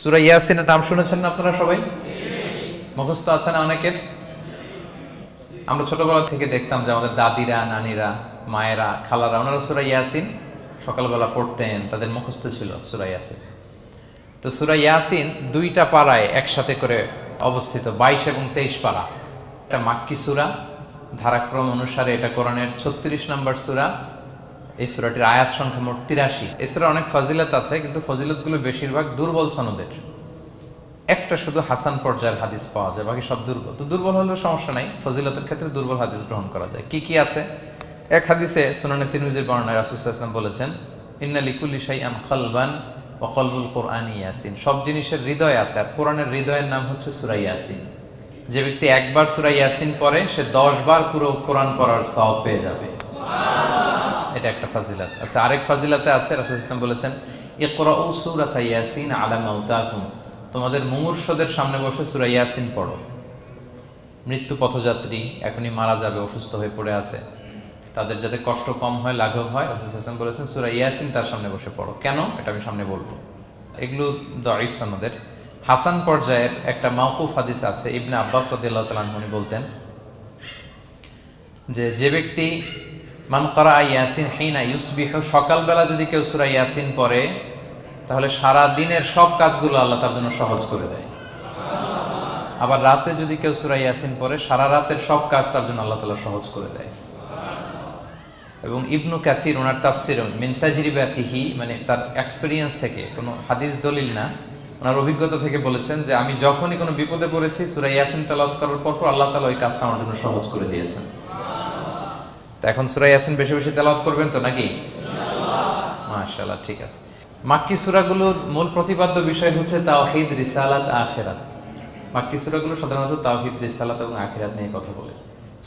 সূরা ইয়াসিনের নাম শুনেছেন না আপনারা সবাই? মুখস্থ আছে না অনেকের? আমরা ছোটবেলা থেকে দেখতাম যে আমাদের দাদিরা, নানিরা, মায়েরা, খালারা ওনারা সূরা ইয়াসিন সকালবেলা পড়তেন, তাদের মুখস্থ ছিল সূরা ইয়াসিন। তো সূরা ইয়াসিন দুইটা পাড়ায় একসাথে করে অবস্থিত, 22 এবং 23 পারা। এটা মাক্কি সূরা, ধারাক্রম অনুসারে এটা কোরআনের 36 নম্বর সূরা। এই সূরাটির আয়াত সংখ্যা মোট 83। এই সূরার অনেক ফজিলত আছে, কিন্তু ফজিলতগুলো বেশিরভাগ দুর্বল সনদের। একটা শুধু হাসান পর্যায়ের হাদিস পাওয়া যায়, বাকি সব দুর্বল। তো দুর্বল হলেও সমস্যা নাই, ফজিলতের ক্ষেত্রে দুর্বল হাদিস গ্রহণ করা যায়। কি কি আছে? এক হাদিসে সুনানে তিরমিজির বর্ণনায় রাসূল সাল্লাল্লাহু আলাইহি ওয়াসাল্লাম বলেছেন, ইন্না লিকুল্লি শাইআন কলবান ওয়া কলবুল কুরআনি ইয়াসিন। সব জিনিসের হৃদয় আছে, আর কোরআনের হৃদয়ের নাম হচ্ছে সূরা ইয়াসিন। যে ব্যক্তি একবার সূরা ইয়াসিন পড়ে, সে 10 বার পুরো কোরআন পড়ার সওয়াব পেয়ে যাবে। এটা একটা ফাজিলত। আচ্ছা, আরেক ফাজিলতে আছে, রাসূল সাল্লাল্লাহু আলাইহি ওয়াসাল্লাম বলেছেন, ইকরাউ সূরাতা ইয়াসিন আলা মাউতাকুম। তোমাদের মুমূর্ষদের সামনে বসে সূরা ইয়াসিন পড়ো। মৃত্যু পথযাত্রী এখনই মারা যাবে, অসুস্থ হয়ে পড়ে আছে, তাদের যাতে কষ্ট কম হয়, লাঘব হয়, রাসূল সাল্লাল্লাহু আলাইহি ওয়াসাল্লাম বলেছেন সূরা ইয়াসিন তার সামনে বসে পড়ো। কেন? এটা আমি সামনে বলবো। এগুলো দাঈফ সনদের। হাসান পর্যায়ের একটা মাওকুফ হাদিস আছে, ইবনে আব্বাস রাদিয়াল্লাহু তাআলা আনহু বলতেন যে ব্যক্তি মান ক্বারা ইয়াসিন হিনা ইউসবিহু, সকালবেলা যদি কেউ সূরা ইয়াসিন পড়ে, তাহলে সারা দিনের সব কাজগুলো আল্লাহ তার জন্য সহজ করে দেয়। আবার রাতে যদি কেউ সূরা ইয়াসিন পড়ে, সারা রাতের সব কাজ তার জন্য আল্লাহ তাআলা সহজ করে দেয়। এবং ইবনু কাসির ওনার তাফসির মিন তাজরিবাতিহি, মানে তার এক্সপেরিয়েন্স থেকে, কোনো হাদিস দলিল না, ওনার অভিজ্ঞতা থেকে বলেছেন যে আমি যখনই কোনো বিপদে পড়েছি, সূরা ইয়াসিন তেলাওয়াত করার পর আল্লাহ তাআলা ওই কাজটা আমার জন্য সহজ করে দিয়েছেন। তো এখন সূরা ইয়াসিন বেশি বেশি তেলাওয়াত করবেন তো নাকি? মাশাআল্লাহ, ঠিক আছে। মাক্কি সূরাগুলোর মূল প্রতিপাদ্য বিষয় হচ্ছে তাওহীদ, রিসালাত, আখিরাত। মাক্কি সূরাগুলো সাধারণত তাওহীদ, রিসালাত এবং আখিরাত নিয়ে কথা বলে।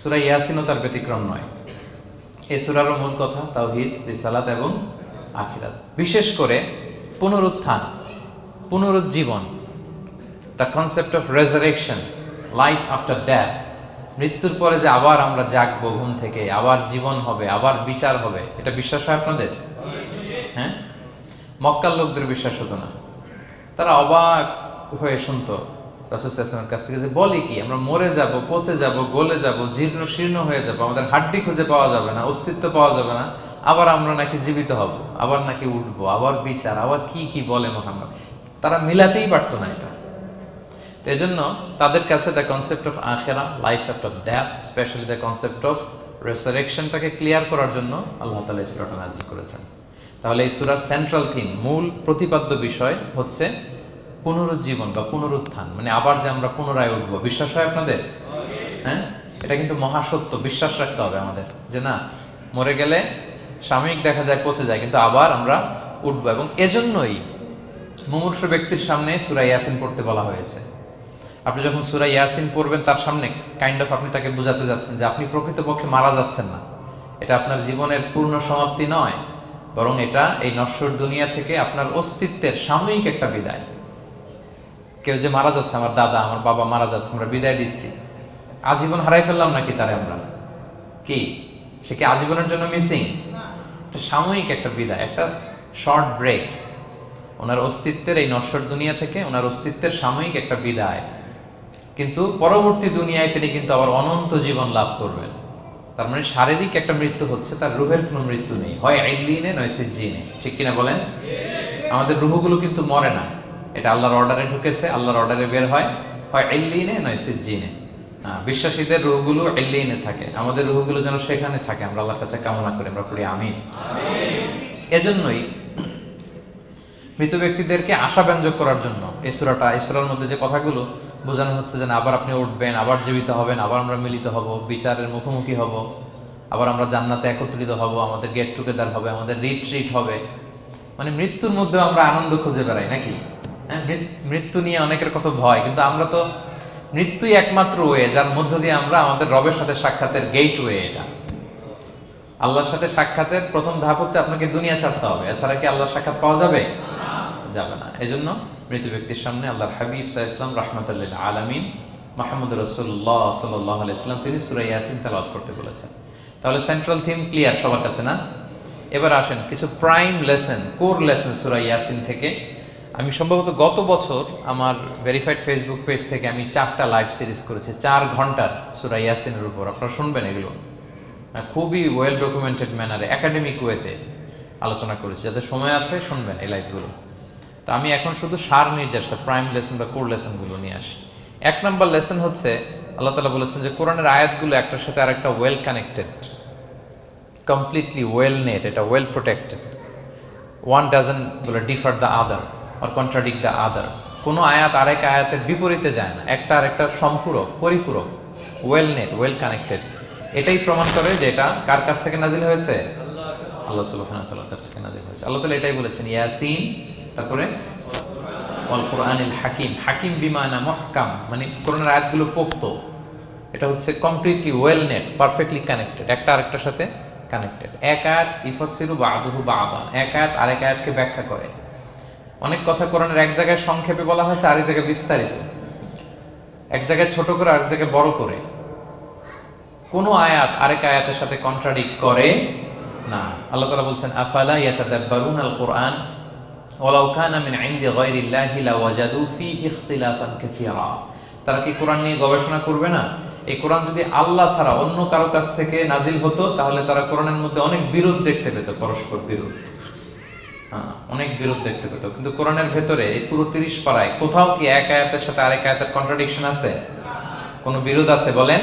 সূরা ইয়াসিনও তার ব্যতিক্রম নয়। এই সূরারও মূল কথা তাওহীদ, রিসালাত এবং আখিরাত। বিশেষ করে পুনরুত্থান, পুনরুজ্জীবন, the concept of resurrection, life after death, মৃত্যুর পরে যে আবার আমরা জাগবো ঘুম থেকে, আবার জীবন হবে, আবার বিচার হবে, এটা বিশ্বাস হয় আপনাদের? হ্যাঁ, মক্কার লোকদের বিশ্বাস হতো না। তারা অবাক হয়ে শুনতো রাসূল সাল্লাল্লাহু আলাইহি ওয়াসাল্লামের কাছ থেকে যে বলে কি, আমরা মরে যাব, পচে যাব, গলে যাব, জীর্ণ শীর্ণ হয়ে যাব, আমাদের হাড্ডি খুঁজে পাওয়া যাবে না, অস্তিত্ব পাওয়া যাবে না, আবার আমরা নাকি জীবিত হব, আবার নাকি উঠবো, আবার বিচার, আবার কি কি বলে মুহাম্মদ। তারা মিলাতেই পারতো না এটা। তো এই জন্য তাদের কাছে দ্য কনসেপ্ট অফ আখিরা, life after death, especially the concept of রেসারেকশনটাকে ক্লিয়ার করার জন্য আল্লাহ তাআলা এই সূরাটা নাযিল করেছেন। তাহলে এই সূরার সেন্ট্রাল থিম, মূল প্রতিপাদ্য বিষয় হচ্ছে পুনরুজ্জীবন বা পুনরুত্থান, মানে আবার যে আমরা পুনরায় উঠবো। বিশ্বাস হয় আপনাদের? হ্যাঁ, এটা কিন্তু মহাসত্য, বিশ্বাস রাখতে হবে আমাদের যে না, মরে গেলে সাময়িক দেখা যায় পচে যায়, কিন্তু আবার আমরা উঠবো। এবং এজন্যই মুমূর্ষু ব্যক্তির সামনে সূরা ইয়াসিন পড়তে বলা হয়েছে। আপনি যখন সূরা ইয়াসিন পড়বেন, তার সামনে কাইন্ড অফ আপনি তাকে বোঝাতে যাচ্ছেন যে আপনি প্রকৃতপক্ষে মারা যাচ্ছেন না, এটা আপনার জীবনের পূর্ণ সমাপ্তি নয়, বরং এটা এই নশ্বর দুনিয়া থেকে আপনার অস্তিত্বের সাময়িক একটা বিদায়। কেউ যে মারা যাচ্ছে, আমার দাদা, আমার বাবা মারা যাচ্ছে, আমরা বিদায় দিচ্ছি, আজীবন হারাই ফেললাম নাকি তারে আমরা? কি সে কি আজীবনের জন্য মিসিং? সাময়িক একটা বিদায়, একটা শর্ট ব্রেক। ওনার অস্তিত্বের এই নশ্বর দুনিয়া থেকে ওনার অস্তিত্বের সাময়িক একটা বিদায়, কিন্তু পরবর্তী দুনিয়ায় তিনি কিন্তু আবার অনন্ত জীবন লাভ করবেন। তার মানে শারীরিক একটা মৃত্যু হচ্ছে, তার রুহের কোনো মৃত্যু নেই, হয় ইল্লিনে নয় সিজ্জিনে। ঠিক কিনা বলেন? আমাদের রুহগুলো কিন্তু মরে না, এটা আল্লাহর অর্ডারে ঢুকেছে, আল্লাহর অর্ডারে বের হয়, হয় ইল্লিনে নয় সিজ্জিনে। বিশ্বাসীদের রুহগুলো ইল্লিনে থাকে, আমাদের রুহগুলো যেন সেখানে থাকে, আমরা আল্লাহর কাছে কামনা করি, আমরা পড়ি আমিন। এজন্যই মৃত ব্যক্তিদেরকে আশাব্যঞ্জক করার জন্য এই সূরাটা, এই সূরার মধ্যে যে কথাগুলো বোঝানো হচ্ছে যে আবার আপনি উঠবেন, আবার জীবিত হবেন, আবার আমরা মিলিত হব, বিচারের মুখোমুখি হব, আবার আমরা জান্নাতে একত্রিত হব, আমাদের গেট টুগেদার হবে, আমাদের রিট্রিট হবে। মানে মৃত্যুর মধ্যে আমরা আনন্দ খুঁজে বেড়াই নাকি? হ্যাঁ, মৃত্যু নিয়ে অনেকের কত ভয়, কিন্তু আমরা তো মৃত্যুই একমাত্র ওয়ে যার মধ্য দিয়ে আমরা আমাদের রবের সাথে সাক্ষাতের গেট ওয়ে। এটা আল্লাহর সাথে সাক্ষাতের প্রথম ধাপ হচ্ছে আপনাকে দুনিয়া ছাড়তে হবে, এছাড়া কি আল্লাহর সাক্ষাৎ পাওয়া যাবে? যাবে না। এজন্য মৃত ব্যক্তির সামনে আল্লাহর হাবিব সাল্লাল্লাহু আলাইহি ওয়াসাল্লাম রাহমাতুল লিল আলামিন মুহাম্মদ রাসূলুল্লাহ সাল্লাল্লাহু আলাইহি ওয়াসাল্লাম তিনি সূরা ইয়াসিন তেলাওয়াত করতে বলেছেন। তাহলে সেন্ট্রাল থিম ক্লিয়ার সবার কাছে না? এবার আসেন কিছু প্রাইম লেসন, কোর লেসন সূরা ইয়াসিন থেকে আমি সম্ভবত গত বছর আমার ভেরিফাইড ফেসবুক পেজ থেকে আমি 4টা লাইভ সিরিজ করেছি 4 ঘন্টার সূরা ইয়াসিনের উপর। আপনারা শুনবেন এগুলো, খুবই ওয়েল ডকুমেন্টেড ম্যানারে একাডেমিক ওয়েতে আলোচনা করেছি। যাদের সময় আছে শুনবেন এই লাইভগুলো। তো আমি এখন শুধু সার নির্যাসটা প্রাইম লেসন বা কোর লেসনগুলো নিয়ে আসি। 1 নম্বর লেসন হচ্ছে আল্লাহ তাআলা বলেছেন যে কোরআনের আয়াতগুলো একটার সাথে আরেকটা well connected, completely well knit, এটা well protected. One doesn't differ the other or contradict the other. কোনো আয়াত আরেক আয়াতের বিপরীতে যায় না, একটা আরেকটার সম্পূরক, পরিপূরক, ওয়েল নেট, ওয়েল কানেক্টেড। এটাই প্রমাণ করে যে এটা কার কাছ থেকে নাজিল হয়েছে? আল্লাহ সুবহানাহু ওয়া তাআলার কাছ থেকে নাজিল হয়েছে। আল্লাহ তাআলা এটাই বলেছেন ইয়াসিন, তারপরে ওয়াল কুরআনিল হাকিম। হাকিম বিমানা মুহকাম, মানে কোরআনের আয়াতগুলো পোক্ত। এটা হচ্ছে completely well net, perfectly connected, একটা আরেকটার সাথে কানেক্টেড। এক আয়াত ইফাসসিরু বা'দুহু বা'দান, এক আয়াত আরেক আয়াতকে ব্যাখ্যা করে। অনেক কথা কোরআনের এক জায়গায় সংক্ষেপে বলা হয়েছে, আরেক জায়গায় বিস্তারিত, এক জায়গায় ছোট করে আরেক জায়গায় বড় করে। কোনো আয়াত আরেক আয়াতের সাথে কন্ট্রাডিক্ট করে না। আল্লাহ তাআলা বলছেন আফালা ইয়াতাদাব্বারুনাল কুরআন ওয়ালাউ কানা মিন ইনদি গায়রিল্লাহি লাওয়াজাদু ফীহি ইখতিলাফান কাসীরা। তারা কি কোরআন নিয়ে গবেষণা করবে না? এই কোরআন যদি আল্লাহ ছাড়া অন্য কারো কাছ থেকে নাজিল হতো তাহলে তারা কোরআনের মধ্যে অনেক বিরোধ দেখতে পেত, পরস্পর বিরোধ, অনেক বিরোধ দেখতে পেত। কিন্তু কোরআনের ভেতরে এই পুরো 30 পারায় কোথাও কি এক আয়াতের সাথে আরেক আয়াতের কন্ট্রাডিকশন আছে? কোনো বিরোধ আছে বলেন?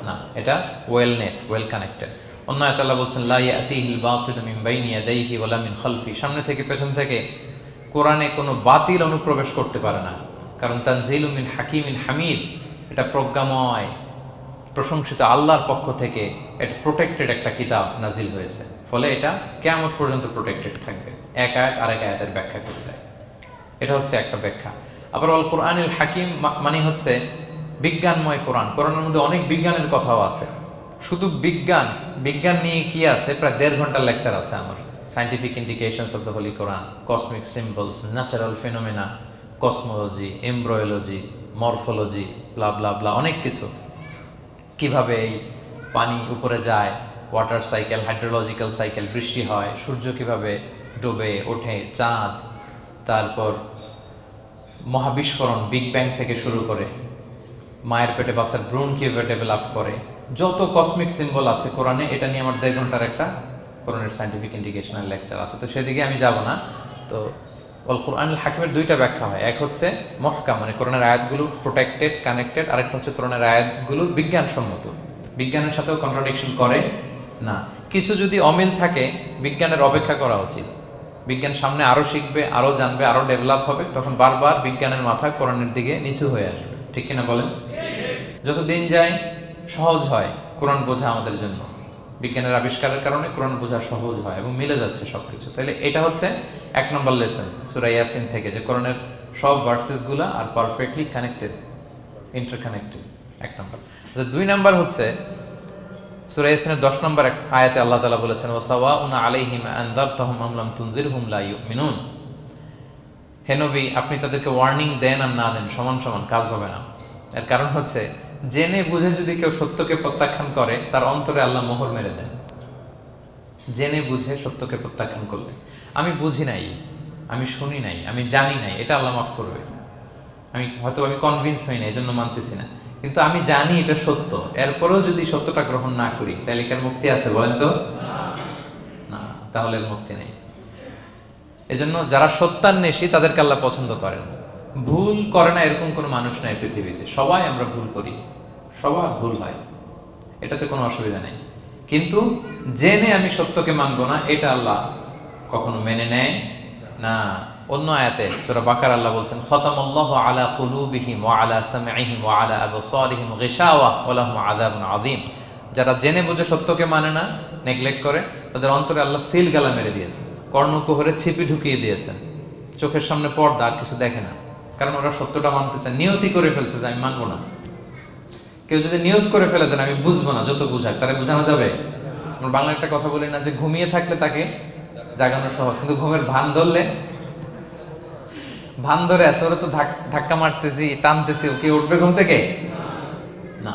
না, এটা ওয়েল নেট, ওয়েল কানেক্টেড। অন্য আয়াতে আল্লাহ বলছেন লা ইয়াতিহিল বাতিলু মিন বাইনি ইয়াদাইহি ওয়ালা মিন খালফি। সামনে থেকে পেছন থেকে কোরআনে কোনো বাতিল অনুপ্রবেশ করতে পারে না, কারণ তানজিলু মিন হাকিমিন হামিদ, এটা প্রজ্ঞাময় প্রশংসিত আল্লাহর পক্ষ থেকে এটা প্রোটেক্টেড একটা কিতাব নাজিল হয়েছে। ফলে এটা কিয়ামত পর্যন্ত প্রোটেক্টেড থাকবে। এক আয়াত আরেক আয়াতের ব্যাখ্যা করতে দেয়, এটা হচ্ছে একটা ব্যাখ্যা। আবার আল কুরআনিল হাকিম মানে হচ্ছে বিজ্ঞানময় কোরআন। কোরআনের মধ্যে অনেক বিজ্ঞানের কথাও আছে। শুধু বিজ্ঞান নিয়ে কি আছে, প্রায় 1.5 ঘন্টার লেকচার আছে আমার। Scientific indications of the holy Quran, cosmic symbols, natural phenomena, cosmology, embryology, morphology, blah blah blah, অনেক কিছু। কিভাবে এই পানি উপরে যায়, ওয়াটার সাইকেল, হাইড্রোলজিক্যাল সাইকেল, বৃষ্টি হয়, সূর্য কিভাবে ডুবে ওঠে, চাঁদ, তারপর মহাবিস্ফোরণ, বিগ ব্যাং থেকে শুরু করে মায়ের পেটে বাচ্চার ভ্রূণ কিভাবে ডেভেলপ করে, যত কসমিক সিম্বল আছে কোরআনে, এটা নিয়ে আমার 1.5 ঘন্টার একটা কোরআনের সায়েন্টিফিক ইন্ডিকেশনাল লেকচার আছে। তো সেদিকে আমি যাব না। তো আল কুরআনুল হাকিমের 2টা ব্যাখ্যা হয়। এক হচ্ছে মুহকাম, মানে কোরআনের আয়াতগুলো প্রোটেক্টেড, কানেক্টেড। আরেকটা হচ্ছে কোরআনের আয়াতগুলো বিজ্ঞানসম্মত, বিজ্ঞানের সাথেও কন্ট্রাডিকশন করে না। কিছু যদি অমিল থাকে, বিজ্ঞানের অপেক্ষা করা উচিত। বিজ্ঞান সামনে আরও শিখবে, আরও জানবে, আরও ডেভেলপ হবে, তখন বারবার বিজ্ঞানের মাথা কোরআনের দিকে নিচু হয়ে আসবে। ঠিক কিনা বলেন? যত দিন যায় সহজ হয় কোরআন বোঝা আমাদের জন্য। বিজ্ঞানের আবিষ্কারের কারণে কোরআন বোঝা সহজ হয় এবং মিলে যাচ্ছে সবকিছু। তাহলে এটা হচ্ছে 1 নম্বর লেসন সূরা ইয়াসিন থেকে, যে কোরআনের সব ভার্সেসগুলো আর পারফেক্টলি কানেক্টেড, ইন্টারকানেক্টেড। 1 নম্বর। 2 নম্বর হচ্ছে সূরা ইয়াসিনের 10 নম্বর আয়াতে আল্লাহ তাআলা বলেছেন ওয়াসাওয়াউন আলাইহিম আনযারতাহুম আম লাম তুনজিরহুম লা ইউমিনুন। হে নবী, আপনি তাদেরকে ওয়ার্নিং দেন আর না দেন, সমান সমান, কাজ হবে না। এর কারণ হচ্ছে জেনে বুঝে যদি কেউ সত্যকে প্রত্যাখ্যান করে, তার অন্তরে আল্লাহ মোহর মেরে দেন। জেনে বুঝে সত্যকে প্রত্যাখ্যান করলে, আমি বুঝি নাই, আমি শুনি নাই, আমি জানি নাই, এটা আল্লাহ মাফ করবে। আমি কনভিন্স হই না, এই জন্য মানতেছি না, কিন্তু আমি জানি এটা সত্য, এরপরেও যদি সত্যটা গ্রহণ না করি, তাহলে কার মুক্তি আছে বলেন তো? না, তাহলে মুক্তি নেই। এজন্য যারা সত্যান্বেষী তাদেরকে আল্লাহ পছন্দ করেন। ভুল করে না এরকম কোনো মানুষ নাই পৃথিবীতে। সবাই আমরা ভুল করি, সবার ভুল হয়, এটাতে কোনো অসুবিধা নেই। কিন্তু জেনে আমি সত্যকে মানবো না, এটা আল্লাহ কখনো মেনে নেয় না। অন্য আয়াতে সূরা বাকারা আল্লাহ বলছেন খতামাল্লাহু আলা কুলুবিহিম ওয়া আলা সামঈহিম ওয়া আলা আবসারিহিম গিশাওয়া ওয়া লাহুম আযাবুন আযীম। যারা জেনে বুঝে সত্যকে মানে না, নেগলেক্ট করে, তাদের অন্তরে আল্লাহ সিল গালা মেরে দিয়েছেন, কর্ণকুহরে ছিপি ঢুকিয়ে দিয়েছেন, চোখের সামনে পর্দা, আর কিছু দেখে না। কারণ ওরা সত্যটা মানতে চায়, নিয়তি করে ফেলছে যে আমি মানবো না। কেউ যদি নিয়ত করে ফেলে যে আমি বুঝবো না, যত বুঝাক তারা বোঝানো যাবে। আমরা বাংলা একটা কথা বলি না যে ঘুমিয়ে থাকলে তাকে জাগানো সহজ, কিন্তু ঘুমের ভান ধরে আছে, ওরা তো ধাক্কা মারতেছি, টানতেছি, ও কি উঠবে ঘুম থেকে? না।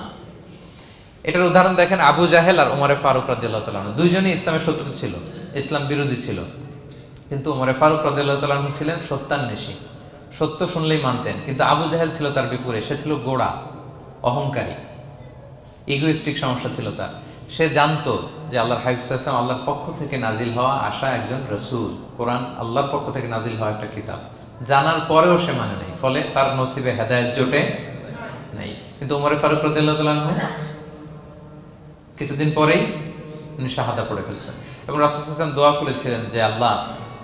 এটার উদাহরণ দেখেন আবু জাহেল আর উমরে ফারুক রাদিয়াল্লাহু তাআলা, দুইজনই ইসলামের শত্রু ছিল, ইসলাম বিরোধী ছিল। কিন্তু ওমর ফারুক রাদিয়াল্লাহু তাআলা আনহু ছিলেন সত্যান্বেষী, সত্য শুনলেই মানতেন। কিন্তু আবু জাহেল ছিল তার বিপরীত, সে ছিল গোড়া, অহংকারী, ইগোইস্টিক সমস্যা ছিল তার। সে জানতো যে আল্লাহর হাবিব সাল্লাল্লাহু আলাইহি ওয়াসাল্লাম আল্লাহর পক্ষ থেকে নাজিল হওয়া আসা একজন রাসূল, কোরআন আল্লাহর পক্ষ থেকে নাজিল হওয়া একটা কিতাব, জানার পরেও সে মানে নাই, ফলে তার নসিবে হেদায়েত জোটে নাই। কিন্তু ওমর ফারুক রাদিয়াল্লাহু তাআলা আনহু কিছুদিন পরেই উনি শাহাদা পড়ে ফেলছেন এবং রাসূল সাল্লাল্লাহু আলাইহি ওয়াসাল্লাম দোয়া করেছিলেন যে আল্লাহ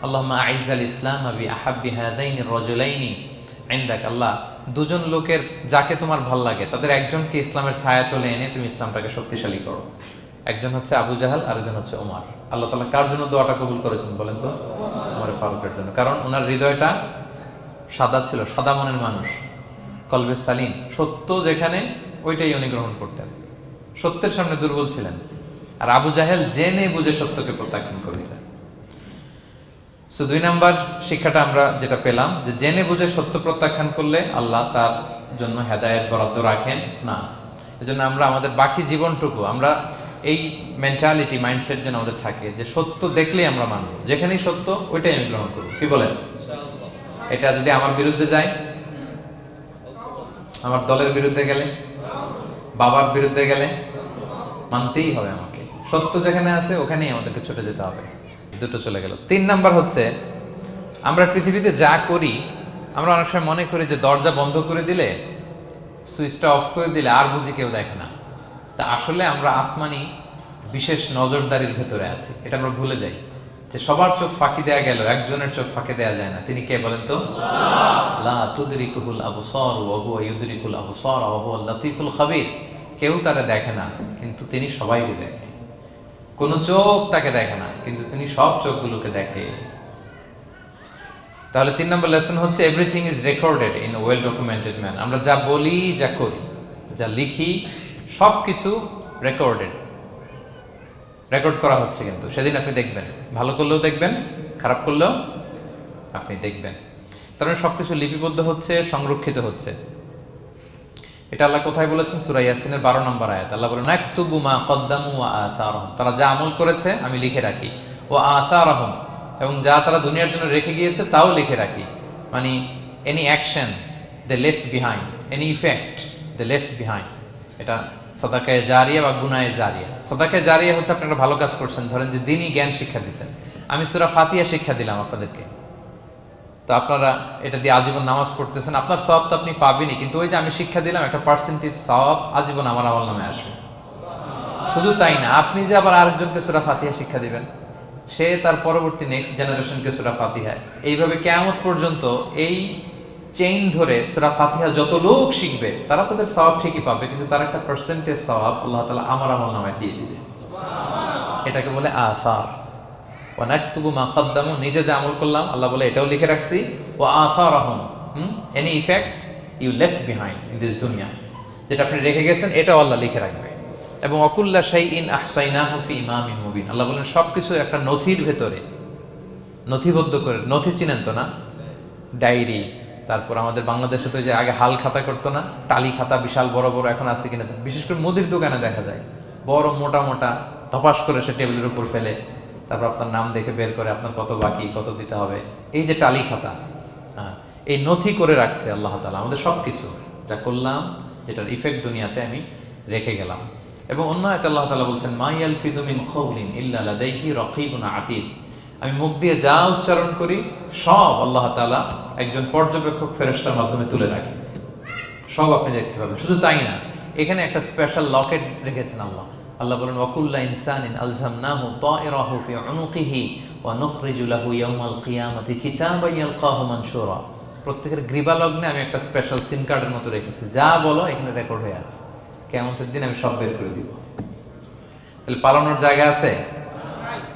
আল্লাহুম্মা আইজ্জাল ইসলাম বি আহাব্বি হাযাইনির রাজুলাইনি ইনদাক, আল্লাহ দুজন লোকের যাকে তোমার ভাল লাগে তাদের একজনকে ইসলামের ছায়াতলে এনে তুমি ইসলামটাকে শক্তিশালী করো। একজন হচ্ছে আবু জাহাল, আরেকজন হচ্ছে ওমর। আল্লাহ তাআলা কার জন্য দোয়াটা কবুল করেছেন বলেন তো? ওমর ফারুকের জন্য, কারণ ওনার হৃদয়টা সাদা ছিল, সাদা মনের মানুষ, কলবে সালিম, সত্য যেখানে ওইটাই উনি গ্রহণ করতেন, সত্যের সামনে দুর্বল ছিলেন। আর আবু জাহেল জেনে বুঝে সত্যকে প্রত্যাখ্যান করেছে। সো 2 নাম্বার শিক্ষাটা আমরা যেটা পেলাম যে জেনে বুঝে সত্য প্রত্যাখ্যান করলে আল্লাহ তার জন্য হেদায়েত বরাদ্দ রাখেন না। এজন্য আমরা আমাদের বাকি জীবনটুকু আমরা এই মেন্টালিটি, মাইন্ডসেট যেন আমাদের থাকে যে সত্য দেখলেই আমরা মানব, যেখানেই সত্য ওইটাই আমি গ্রহণ করব। কি বলেন? এটা যদি আমার বিরুদ্ধে যায়, আমার দলের বিরুদ্ধে গেলে, বাবার বিরুদ্ধে গেলে মানতেই হবে আমাকে। সত্য যেখানে আছে ওখানেই আমাদেরকে ছুটে যেতে হবে। দুটো চলে গেল। 3 নাম্বার হচ্ছে আমরা পৃথিবীতে যা করি আমরা অনেক সময় মনে করি যে দরজা বন্ধ করে দিলে, সুইচটা অফ করে দিলে আর বুঝি কেউ দেখে না। তা আসলে আমরা আসমানি বিশেষ নজরদারির ভেতরে আছি, এটা আমরা ভুলে যাই যে সবার চোখ ফাঁকি দেয়া গেল, একজনের চোখ ফাঁকি দেয়া যায় না। তিনি কে বলেন তো? লা তুদরিকুল আবসার ওয়া হুয়া ইউদরিকুল আবসার ওয়া হুয়াল লাতীফুল খাবীর। কেউ তারা দেখে না কিন্তু তিনি সবাইকে দেখে। কোন চোখ তাকে দেখে না কিন্তু তিনি সব চোখগুলোকে দেখে। তাহলে 3 নম্বর লেসন হচ্ছে everything is recorded in well documented man. আমরা যা বলি, যা করি, যা লিখি সবকিছু রেকর্ড করা হচ্ছে। কিন্তু সেদিন আপনি দেখবেন, ভালো করলেও দেখবেন, খারাপ করলেও আপনি দেখবেন। তার মানে সবকিছু লিপিবদ্ধ হচ্ছে, সংরক্ষিত হচ্ছে। এটা আল্লাহ কোথায় বলেছেন? সূরা ইয়াসিনের 12 নম্বর আয়াত। আল্লাহ বলেন নাকতুবু মা কদ্দামু ওয়া আসারহুম, তারা যা আমল করেছে আমি লিখে রাখি। ওয়া আসারহুম, এবং যা তারা দুনিয়ার জন্য রেখে গিয়েছে তাও লিখে রাখি। মানে এনি অ্যাকশন দে লেফট বিহাইন্ড, এনি ইফেক্ট দে লেফট বিহাইন্ড। এটা সাদাকায়ে জারিয়া বা গুনায়ে জারিয়া। সাদাকায়ে জারিয়া হচ্ছে আপনি একটা ভালো কাজ করছেন, ধরেন যে দ্বীনি জ্ঞান শিক্ষা দিচ্ছেন, আমি সূরা ফাতিহা শিক্ষা দিলাম আপনাদেরকে, তো আপনারা এটা দিয়ে আজীবন নামাজ পড়তেছেন, আপনার সওয়াব তো আপনি পাবেনই, কিন্তু ওই যে আমি শিক্ষা দিলাম একটা পার্সেন্টেজ সওয়াব আজীবন আমার আমল নামে আসবে। শুধু তাই না, আপনি যে আবার আরেকজনকে সূরা ফাতিহা শিক্ষা দিবেন, সে তার পরবর্তী নেক্সট জেনারেশনকে সূরা ফাতিহা, এইভাবে কিয়ামত পর্যন্ত এই চেইন ধরে সূরা ফাতিহা যত লোক শিখবে তারা তাদের সওয়াব ঠিকই পাবে, কিন্তু তার একটা পার্সেন্টেজ সওয়াব আল্লাহ তাআলা আমার আমল নামে দিয়ে দিবে। এটাকে বলে আসার। ওয়া নাকতুবু মা কদ্দামু, নিজে যা আমল করলাম আল্লাহ বলে এটাও লিখে রাখছি। ওয়া আসারহুম, any effect you left behind in this দুনিয়া, যেটা আপনি রেখে গেছেন এটাও আল্লাহ লিখে রাখবে। এবং অকুল্লা শাইইন আহসাইনাহু ফি ইমামিন মুবিন, আল্লাহ বলেন সবকিছু একটা নথির ভেতরে নথিবদ্ধ করে। নথি চিনেন তো না? ডায়েরি, তারপর আমাদের বাংলাদেশে তো যে আগে হাল খাতা করতো না, টালি খাতা বিশাল বড় বড় এখন আছে কিনা, বিশেষ করে মুদির দোকানে দেখা যায় বড় মোটা মোটা ধপাস করে সে টেবিলের উপর ফেলে, তারপর আপনার নাম দেখে বের করে আপনার কত বাকি, কত দিতে হবে। এই যে টালি খাতা, এই নথি করে রাখছে আল্লাহ তাআলা আমাদের সবকিছু যা করলাম, যেটার ইফেক্ট দুনিয়াতে আমি রেখে গেলাম। এবং অন্য আয়াতে আল্লাহ তাআলা বলছেন মা ইয়ালফিযু মিন কাওলিন ইল্লা লাদাইহি রাকীবুন আতীদ, আমি মুখ দিয়ে যা উচ্চারণ করি সব আল্লাহ তাআলা একজন পর্যবেক্ষক ফেরেশতার মাধ্যমে তুলে রাখেন, সব আপনি দেখতে পাবেন। শুধু তাই না, এখানে একটা স্পেশাল লকেট রেখেছেন আল্লাহ। আল্লাহ বলেন ওয়াকুল্লা ইনসানিন আলজামনাহু তায়রাহু ফি উনুকিহি ওয়া নুখরিজু লাহু ইয়াওমাল কিয়ামাতি কিতাবান ইয়ালকাহু মানশুরা, প্রত্যেকের গ্রীবালগ্নে আমি একটা স্পেশাল সিম কার্ডের মতো রেখেছি, যা বলো এখানে রেকর্ড হয়ে আছে, কিয়ামতের দিন আমি সব বের করে দিব। তাহলে পালানোর জায়গা আছে?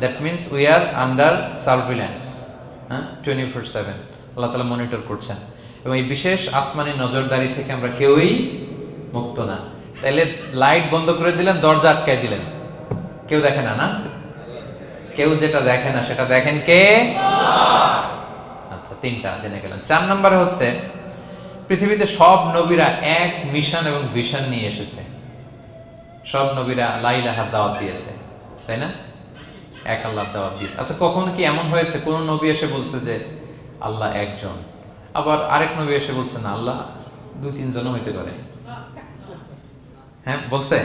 That means we are under surveillance, 24/7 আল্লাহ তাআলা মনিটর করছেন। এবং এই বিশেষ আসমানি নজরদারি থেকে আমরা কেউই মুক্ত না। তাইলে লাইট বন্ধ করে দিলেন, দরজা আটকায় দিলেন, কেউ দেখে না, না? কেউ যেটা দেখে না সেটা দেখেন কে? আচ্ছা, 3টা জেনে গেলেন। 4 নম্বরে হচ্ছে পৃথিবীতে সব নবীরা এক মিশন এবং ভিশন নিয়ে এসেছে। সব নবীরা লা ইলাহার দাওয়াত দিয়েছে, তাই না? এক আল্লাহর দাওয়াত দিতে। আচ্ছা, কখন কি এমন হয়েছে কোন নবী এসে বলছে যে আল্লাহ একজন, আবার আরেক নবী এসে বলছে না আল্লাহ 2-3 জনও হইতে পারে? হ্যাঁ, বলছে?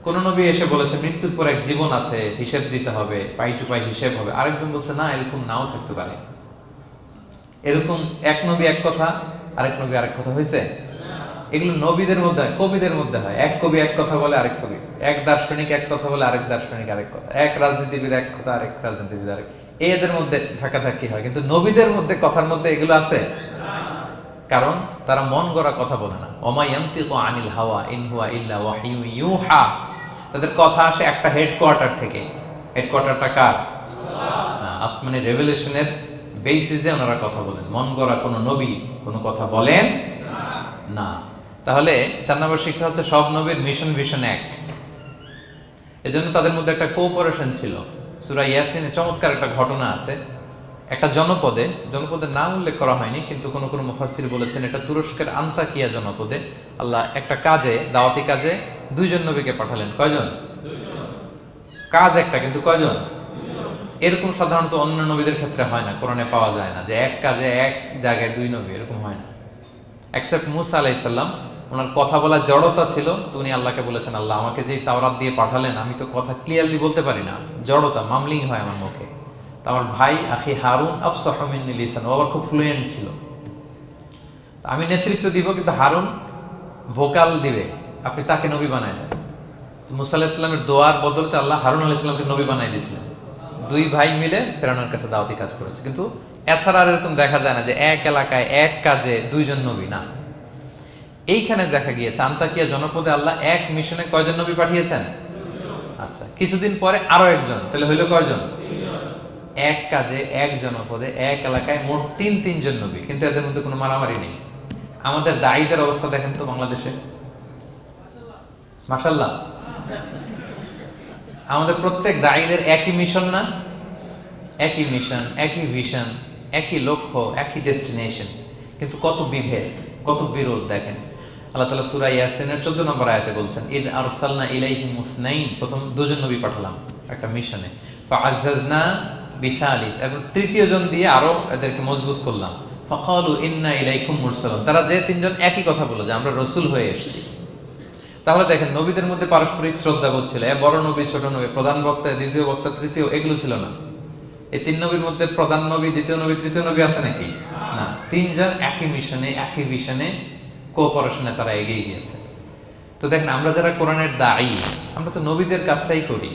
কোন নবী এসে বলেছে মৃত্যুর পর এক জীবন আছে, হিসেব দিতে হবে, পাই টু পাই হিসেব হবে? আরেকজন বলছে না, এরকম নাও থাকতে পারে। এরকম এক নবী এক কথা, আরেক নবী আরেক কথা হয়েছে? এগুলো নবীদের মধ্যে হয়, কবিদের মধ্যে হয়। এক কবি এক কথা বলে, আরেক কবি, এক দার্শনিক এক কথা বলে, আরেক দার্শনিক আরেক কথা, এক রাজনীতিবিদ এক কথা, আরেক রাজনীতিবিদ আরেক। এদের মধ্যে থাকাথাকি হয়, কিন্তু নবীদের মধ্যে কথার মধ্যে এগুলো আছে? কারণ তারা মন গড়া কথা বলে না। ওমা ইয়ানতিকু আনিল হাওয়া ইন হুয়া ইল্লা ওয়াহিয়ুন ইউহা। তাদের কথা আসে একটা হেডকোয়ার্টার থেকে। হেডকোয়ার্টারটা কার? আসমানি রেভেলেশনের বেসিসে ওনারা কথা বলেন। মন গড়া কোনো নবী কোনো কথা বলেন না। তাহলে 4 নম্বর শিক্ষা হচ্ছে সব নবীর মিশন ভিশন এক। এজন্য তাদের মধ্যে একটা কোঅপারেশন ছিল। সূরা ইয়াসিনে চমৎকার একটা ঘটনা আছে। একটা জনপদের নাম উল্লেখ করা হয়নি, কিন্তু কোন কোন মুফাসসির বলেছেন এটা তুরস্কের আন্তাকিয়া জনপদে আল্লাহ একটা কাজে, দাওয়াতি কাজে 2 জন নবীকে পাঠালেন। কয়জন? 2 জন। কাজ একটা, কিন্তু কয়জন? 2 জন। এরকম সাধারণত অন্য নবীদের ক্ষেত্রে হয় না, কোরআনে পাওয়া যায় না যে এক কাজে এক জায়গায় 2 নবী, এরকম হয় না। এক্সেপ্ট মুসা আলাইহিস সালাম, ওনার কথা বলার জড়তা ছিল, তো উনি আল্লাহকে বলেছেন আল্লাহ আমাকে যেই তাওরাত দিয়ে পাঠালেন আমি তো কথা ক্লিয়ারলি বলতে পারি না, জড়তা, মামলিং হয় আমার মুখে। তো আমার ভাই আখি হারুন আফসাহু মিন্নি লিসান, ও আবার খুব ফ্লুয়েন্ট ছিল। আমি নেতৃত্ব দিব, কিন্তু হারুন ভোকাল দিবে, আপনি তাকে নবী বানায় দেন। মুসা আলাইহিস সালামের দোয়ার বদলতে আল্লাহ হারুন আলাইহিস সালামকে নবী বানায় দিয়েছিলেন। 2 ভাই মিলে ফেরাউনের কাছে দাওয়াতি কাজ করেছে। কিন্তু এছাড়া আর এরকম দেখা যায় না যে এক এলাকায় এক কাজে 2 জন নবী, না। এইখানে দেখা গিয়েছে আন্তাকিয়া জনপদে আল্লাহ এক মিশনে কয়জন নবী পাঠিয়েছেন? 2 জন। আচ্ছা, কিছুদিন পরে আরো একজন, তাহলে হইল কয়জন? 3 জন। এক কাজে এক জনপদে এক এলাকায় মোট 3 জন নবী, কিন্তু এদের মধ্যে কোনো মারামারি নেই। আমাদের দায়ীদের অবস্থা দেখেন তো বাংলাদেশে, মাশাআল্লাহ। আমাদের প্রত্যেক দায়ীদের একই মিশন না? একই মিশন, একই ভিশন, একই লক্ষ্য, একই ডেস্টিনেশন, কিন্তু কত বিভেদ, কত বিরোধ দেখেন। আল্লাহ তাআলা সূরা ইয়াসিনের 14 নম্বর আয়াতে বলছেন ইদ আরসালনা ইলাইহিম মুসনাইন, প্রথম 2 জন নবী পাঠালাম একটা মিশনে, ফাআজ্জাজনা বিসালিস, এবং 3য় জন দিয়ে আরো এদেরকে মজবুত করলাম। ফাকালু ইন্না ইলাইকুম মুরসালুন, তারা যে 3 জন একই কথা বলল যে আমরা রাসূল হয়ে এসেছি। তাহলে দেখেন নবীদের মধ্যে পারস্পরিক শ্রদ্ধাবোধ ছিল। বড় নবী, ছোট নবী, প্রধান বক্তা, দ্বিতীয় বক্তা, তৃতীয়, এগুলো ছিল না। এই 3 নবীর মধ্যে প্রধান নবী, দ্বিতীয় নবী, তৃতীয় নবী আছে নাকি? না। 3 জন একই মিশনে, একই ভিশনে, কোঅপারেশনে তারা এগিয়ে গিয়েছে। তো দেখেন আমরা যারা কোরআনের দায়ী, আমরা তো নবীদের কাজটাই করি,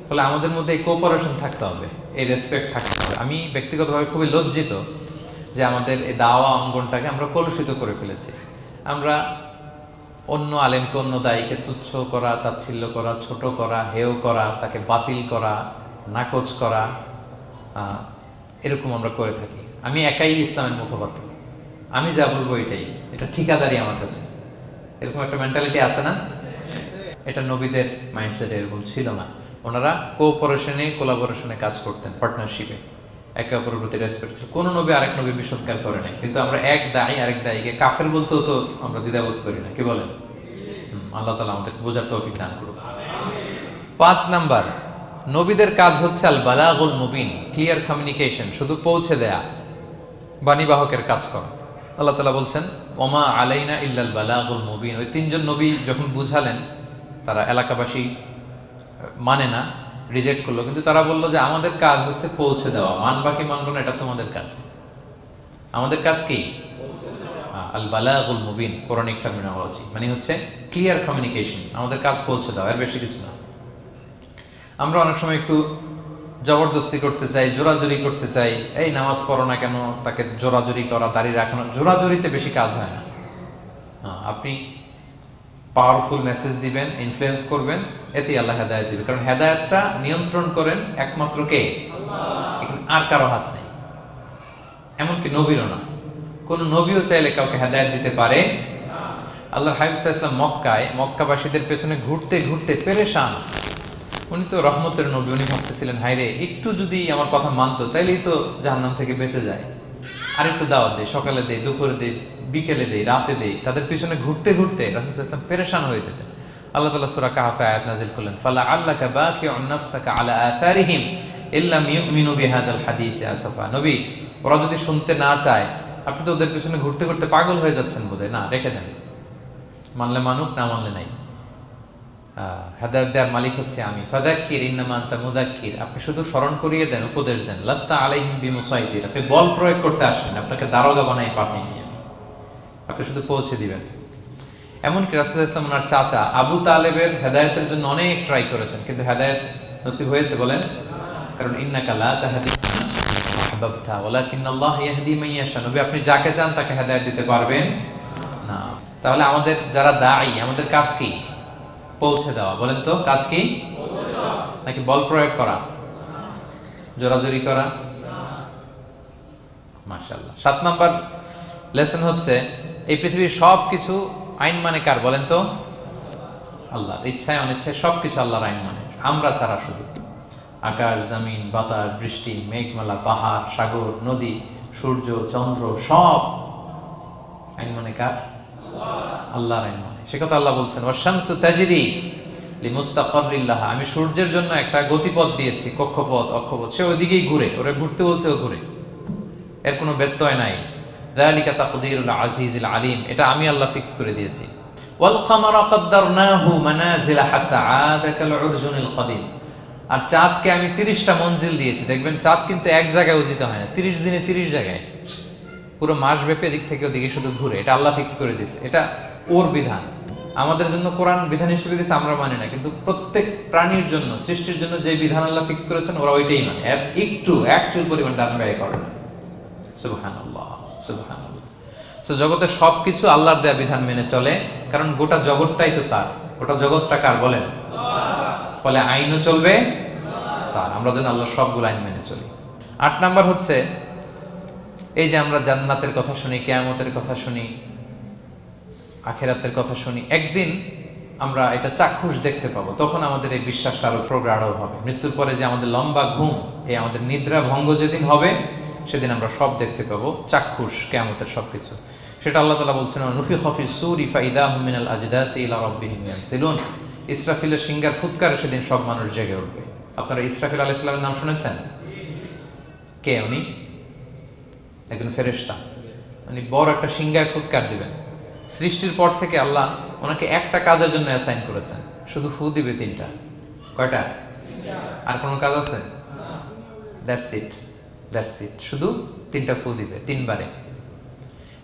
ফলে আমাদের মধ্যে এই কোঅপারেশন থাকতে হবে, এই রেসপেক্ট থাকতে হবে। আমি ব্যক্তিগতভাবে খুবই লজ্জিত যে আমাদের এই দাওয়া অঙ্গনটাকে আমরা কলুষিত করে ফেলেছি। আমরা অন্য আলেমকে, অন্য দায়ীকে তুচ্ছ করা, তাচ্ছিল্য করা, ছোট করা, হেয় করা, তাকে বাতিল করা, নাকচ করা, এরকম আমরা করে থাকি। আমি একাই ইসলামের মুখপাত্র, আমি যা বলবো এটাই, এটা ঠিকাদারি আমার কাছে, এরকম একটা মেন্টালিটি আছে না? এটা নবীদের মাইন্ডসেট এরকম ছিল না। ওনারা কোঅপারেশনে, কোলাবোরেশনে কাজ করতেন, পার্টনারশিপে, একে অপরের প্রতি রেসপেক্ট ছিল। কোনো নবী আরেক নবীর বিসৎকার করে নাই, কিন্তু আমরা এক দায়ী আরেক দায়ীকে কাফের বলতেও তো আমরা দ্বিধাবোধ করি না, কি বলেন? আল্লাহ তাআলা আমাদের বোঝার তৌফিক দান করুন। 5 নাম্বার, নবীদের কাজ হচ্ছে আল বালাগুল মুবিন, ক্লিয়ার কমিউনিকেশন, শুধু পৌঁছে দেয়া, বাণীবাহকের কাজ করা। আল্লাহ তাআলা বলছেন ওমা আলাইনা ইল্লাল বালাগুল মুবিন। ওই 3 জন নবী যখন বুঝালেন, তারা এলাকাবাসী মানে না, রিজেক্ট করলো, কিন্তু তারা বললো যে আমাদের কাজ হচ্ছে পৌঁছে দেওয়া, মানবা কি মানবো না এটা তোমাদের কাজ। আমাদের কাজ কি? আল বালাগুল মুবিন, কোরআনিক টার্মিনোলজি, মানে হচ্ছে ক্লিয়ার কমিউনিকেশন, আমাদের কাজ পৌঁছে দেওয়া, এর বেশি কিছু না। আমরা অনেক সময় একটু জবরদস্তি করতে চাই, জোরাজুরি করতে চাই, এই নামাজ পড়ো না কেন, তাকে জোরাজুরি করা, দাঁড়িয়ে রাখানো, জোরাজুরিতে বেশি কাজ হয় না। আপনি পাওয়ারফুল মেসেজ দিবেন, ইনফ্লুয়েন্স করবেন, এতেই আল্লাহ হেদায়েত দিবে। কারণ হেদায়েতটা নিয়ন্ত্রণ করেন একমাত্র কে? আল্লাহ। আর কারো হাত নেই, এমনকি নবীরও না। কোন নবীও চাইলে কাউকে হেদায়েত দিতে পারে না। আল্লাহর হাবিব সাল্লাল্লাহু আলাইহি ওয়াসাল্লাম মক্কাবাসীদের পেছনে ঘুরতে ঘুরতে পেরেশান। উনি তো রহমতের নবী, উনি ভাবতেছিলেন হায়রে একটু যদি আমার কথা মানতো তাইলেই তো জাহান্নাম থেকে বেঁচে যায়। আর একটু দাওয়াত দেই, সকালে দেই, দুপুরে দেই, বিকেলে দেই, রাতে দেই। তাদের পিছনে ঘুরতে ঘুরতে রাসূল সাল্লাল্লাহু আলাইহি ওয়াসাল্লাম পেরেশান হয়ে যেতেন। আল্লাহ তাআলা সূরা কাহফে আয়াত নাযিল করলেন, ফালাআল্লাকা বাকিউন নাফসাকা আলা আসারিহিম ইল্লাম ইউমিনু বিহাদাল হাদীথ আসাফা। নবী, ওরা যদি শুনতে না চায়, আপনি তো ওদের পিছনে ঘুরতে ঘুরতে পাগল হয়ে যাচ্ছেন বোধহয়, না রেখে দেন, মানলে মানুক, না মানলে নাই। হেদায়েত দেওয়ার মালিক হচ্ছে আমি। ফাযাক্কির ইন্নামা আনতা মুযাক্কির, আপনি শুধু স্মরণ করিয়ে দেন, উপদেশ দেন। লাস্তা আলাইহিম বিমুসাইতির, আপনি বল প্রয়োগ করতে আসেন, আপনাকে দারোগা বানাই পাঠিয়ে, আপনি শুধু পৌঁছে দিবেন। এমনকি রাসূলুল্লাহ সাল্লাল্লাহু আলাইহি ওয়াসাল্লাম ওনার চাচা আবু তালেবের হেদায়েতের জন্য অনেক ট্রাই করেছেন, কিন্তু হেদায়েত নসিব হয়েছে বলেন? কারণ ইন্নাকা লা তাহদি মান আহবাবতা ওয়ালাকিন্নাল্লাহ ইয়াহদি মান ইয়াশা। নবী, আপনি যাকে চান তাকে হেদায়েত দিতে পারবেন না। তাহলে আমাদের যারা দাঈ, আমাদের কাজ কি? পৌঁছে দেওয়া। বলেন তো, কাজ কি? নাকি বল প্রয়োগ করা, জোরাজুরি করা? মাশাআল্লাহ। 7 নাম্বার লেসন হচ্ছে, এই পৃথিবীর সব কিছু আইন মানে কার? বলেন তো, আল্লাহর। ইচ্ছায় অনিচ্ছায় সবকিছু আল্লাহর আইন মানে, আমরা ছাড়া শুধু। আকাশ, জমিন, বাতাস, বৃষ্টি, মেঘমালা, পাহাড়, সাগর, নদী, সূর্য, চন্দ্র, সব আইন মানে কার? আল্লাহর আইন মানে। সে কথা আল্লাহ বলছেন, ওয়াশ-শামসু তাজরি লিমুস্তাকাররিল লাহা, আমি সূর্যের জন্য একটা গতিপথ দিয়েছি, কক্ষপথ, অক্ষপথ, সে ওইদিকেই ঘুরে, ওরা ঘুরতে বলছে ও ঘুরে, এর কোনো ব্যত্যয় নাই। যালিকা তাকদীরুল আজিজিল আলিম, এটা আমি আল্লাহ ফিক্স করে দিয়েছি। ওয়াল কামারা কাদ্দারনাহু মানাজিলা হাত্তা আদা কাল উরজুনিল কাদিম, আর চাঁদকে আমি 30টা মঞ্জিল দিয়েছি। দেখবেন চাঁদ কিন্তু এক জায়গায় উদিত হয় না, 30 দিনে 30 জায়গায়, পুরো মাস ব্যাপী এদিক থেকে ওদিকে শুধু ঘুরে। এটা আল্লাহ ফিক্স করে দিয়েছে, এটা ওর বিধান। আমাদের জন্য কোরআন বিধান হিসেবে দিয়েছে, আমরা মানি না, কিন্তু প্রত্যেক প্রাণীর জন্য, সৃষ্টির জন্য যে বিধান আল্লাহ ফিক্স করেছেন, ওরা ওইটাই মানে, এর একটু এক চুল পরিমাণ ডান ব্যয় করে না। সুবহানাল্লাহ, সুবহানাল্লাহ। সো জগতের সবকিছু আল্লাহর দেয়া বিধান মেনে চলে, কারণ গোটা জগৎটাই তো তার। গোটা জগৎটা কার বলেন? ফলে আইনও চলবে তার। আমরা যেন আল্লাহর সবগুলো আইন মেনে চলি। 8 নাম্বার হচ্ছে, এই যে আমরা জান্নাতের কথা শুনি, কিয়ামতের কথা শুনি, আখিরাতের কথা শুনি, একদিন আমরা এটা চাক্ষুষ দেখতে পাবো, তখন আমাদের এই বিশ্বাসটা আরো প্রগাঢ় হবে। মৃত্যুর পরে যে আমাদের লম্বা ঘুম, এই আমাদের নিদ্রা ভঙ্গ যেদিন হবে, সেদিন আমরা সব দেখতে পাবো, চাক্ষুষ কিয়ামতের সবকিছু। সেটা আল্লাহ তাআলা বলছেন, নুফিখা ফিস সূরি ফাইদাহুম মিনাল আজদাসি ইলা রাব্বিহিম ইয়ানসিলুন, ইসরাফিলের সিংগার ফুৎকারে সেদিন সব মানুষ জেগে উঠবে। আপনারা ইসরাফিল আলাইহিস সালামের নাম শুনেছেন? কে উনি? একজন ফেরেশতা। উনি বড় একটা সিংগায় ফুৎকার দিবেন। সৃষ্টির পর থেকে আল্লাহ ওনাকে একটা কাজের জন্য অ্যাসাইন করেছেন, শুধু ফু দিবে 3টা। কয়টা? আর কোনো কাজ আছে? দ্যাটস ইট, দ্যাটস ইট, শুধু 3টা ফু দিবে 3 বারে।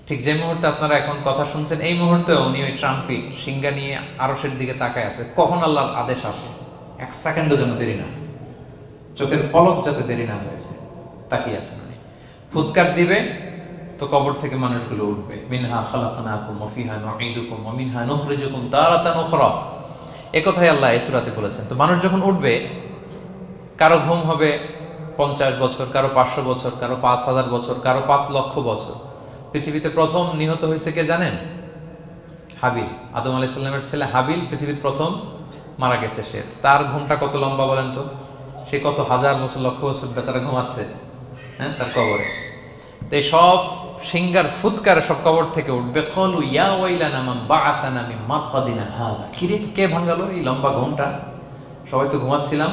ঠিক যে মুহূর্তে আপনারা এখন কথা শুনছেন, এই মুহূর্তে উনি ওই ট্রাম্পিট সিংহা নিয়ে আরশের দিকে তাকায় আছে, কখন আল্লাহর আদেশ আসে, 1 সেকেন্ডও যেন দেরি না, চোখের পলক যাতে দেরি না হয়েছে, তাকিয়ে আছেন উনি। ফুৎকার দিবে তো কবর থেকে মানুষগুলো উঠবে। মিনহা খালাকনাকুম ওয়া ফিহা নুঈদুকুম ওয়া মিনহা নুখরিজুকুম তারাতান উখরা, এই কথাই আল্লাহ এই সূরাতে বলেছেন। তো মানুষ যখন উঠবে, কারো ঘুম হবে 50 বছর, কারো 500 বছর, কারো 5000 বছর, কারো 5 লক্ষ বছর। পৃথিবীতে প্রথম নিহত হয়েছে কে জানেন? হাবিল, আদম আলাইহিস সালামের ছেলে হাবিল পৃথিবীর প্রথম মারা গেছে। সে, তার ঘুমটা কত লম্বা বলেন তো? সে কত হাজার বছর, লক্ষ বছর বেচারা ঘুমাচ্ছে, হ্যাঁ, তার কবরে। তো এই সব সিংগার ফুৎকার সব কবর থেকে উঠবে। ক্বালু ইয়া ওয়াইলানা মান বাআসানা মিন মারকাদিনা হাযা, কিরে কে ভাঙালো এই লম্বা ঘুমটা? সবাই তো ঘুমাচ্ছিলাম।